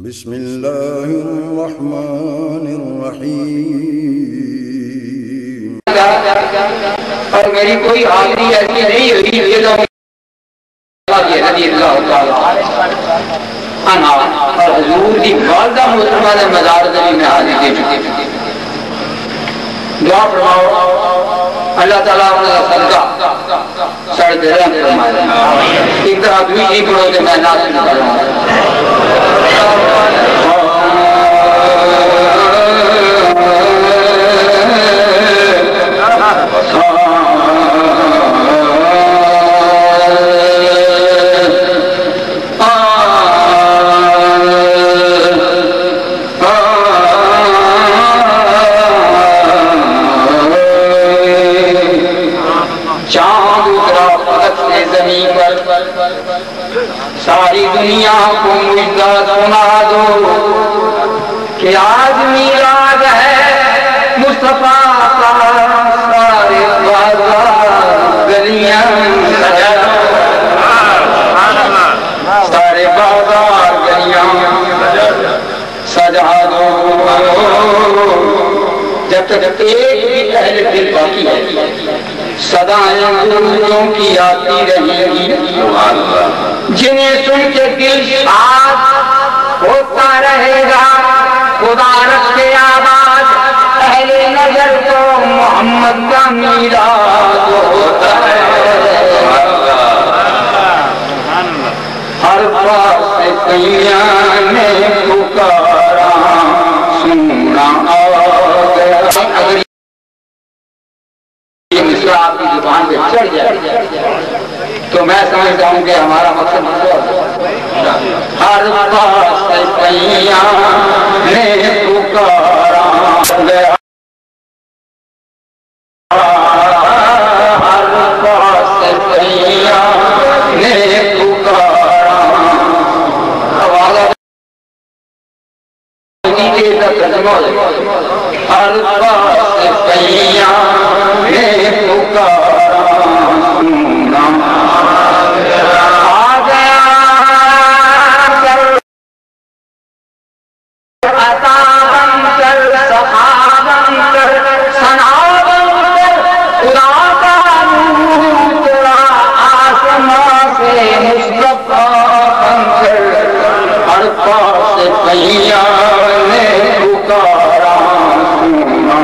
بسم اللہ الرحمن الرحیم. اور میری کوئی حاضری ایسی نہیں ہوئی رضی اللہ تعالیٰ عنہ اور حضور کی والدہ محترمہ نے مزار شریف میں حاضری دے چکے. دعا فرماؤ اللہ تعالیٰ انہوں کا صدقہ سڑ دے رحم فرمائے. ایک طرح دوئی جی پڑھو کہ میں ناصر کر رہا ہوں. ساری دنیا کو مجدہ سنا دو کہ آج میلاد ہے مصطفیٰ کا. سارے بازار گلیاں سجا دو, سارے بازار گلیاں سجا دو. جب تک ایک بھی اہل دل باقی ہے صدائیں گلوں کی آتی رہیں گی, جنہیں سن کے دل شاد ہوتا رہے گا. خدا رکھے آباد اہل نظر کو محمد کا میلاد ہوتا ہے. ہر پاس سے کئیاں نے پکارا سننا آ گیا. اگر یہ مصرع آپ کی زبان پہ چڑھ جائے تو میں سمجھتا ہوں کہ ہمارا مقصد ہر پاس سے کئیاں نے پکارا گیا. ہر پاس سے کئیاں نے پکارا. ہر پاس سے کئیاں نے پکارا سننا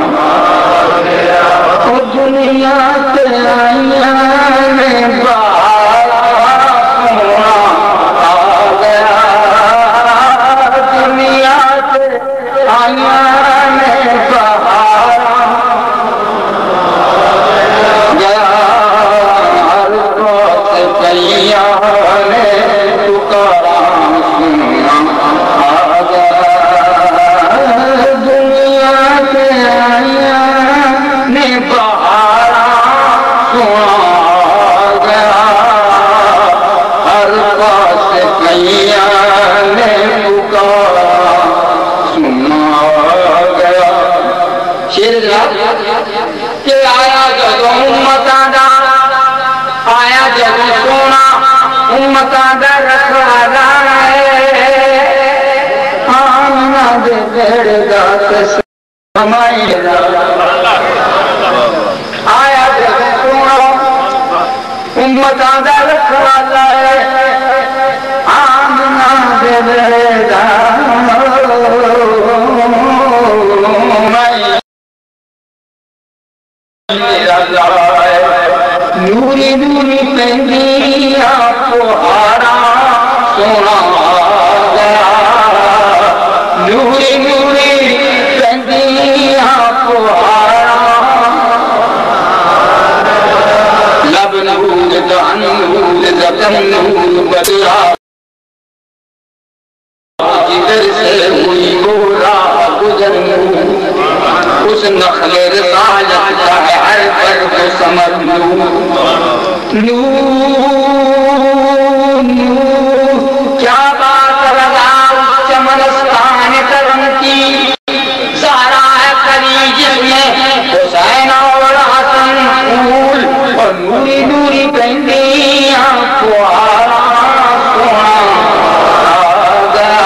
نوری نوری پہنی آپ کو ہارا سونا گیا. نوری نوری پہنی آپ کو ہارا لب نور دہن نور زبن نور بدلا جدر سے ہوئی گورا گزر اس نخل رسالت کا ہے ہر پر کو سمر نور کیا بات لگا اس چمنستان کرم کی. سارا ہے کری جس میں حسین اور حسن پھول اور نوری نوری پہنی آپ کو آرا سونا گیا.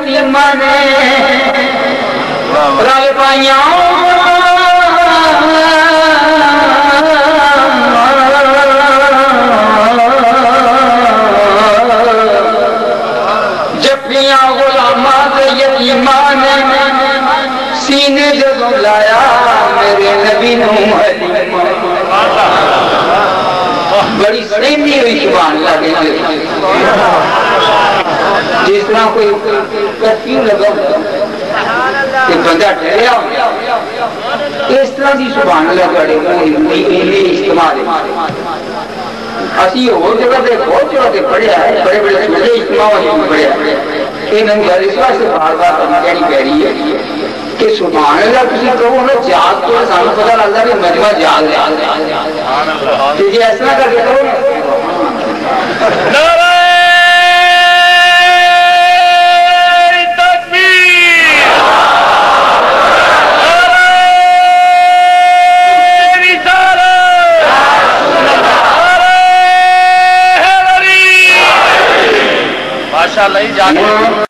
یتیماں نے رل پائیاں جپیاں غلاماں تے یتیماں نے سینے جدوں لایا میرے نبی نو حلیمہ بڑی سہمی ہوئی سبحان اللہ کہتے جس طرح کوئی کرفیو لگا کہ بندہ ٹھہریا اس طرح کی سبحان اللہ کرے استعمال اسی اور جگہ پہ بہت جگہ پہ پڑھیا ہے بڑے بڑے سمجھے اجتماع میں پڑھیا ہے یہ نمی گل اس واسطے بار بار کرنا کہنی پہ رہی ہے کہ سبحان اللہ کسی کہو نا جاگ تو سانو پتہ لگتا کہ مجمع جاگ کہ جی ایسا کر کے کرو نعرہ تکبیر نعرہ رسالت نعرہ حیدری ماشاءاللہ جاگ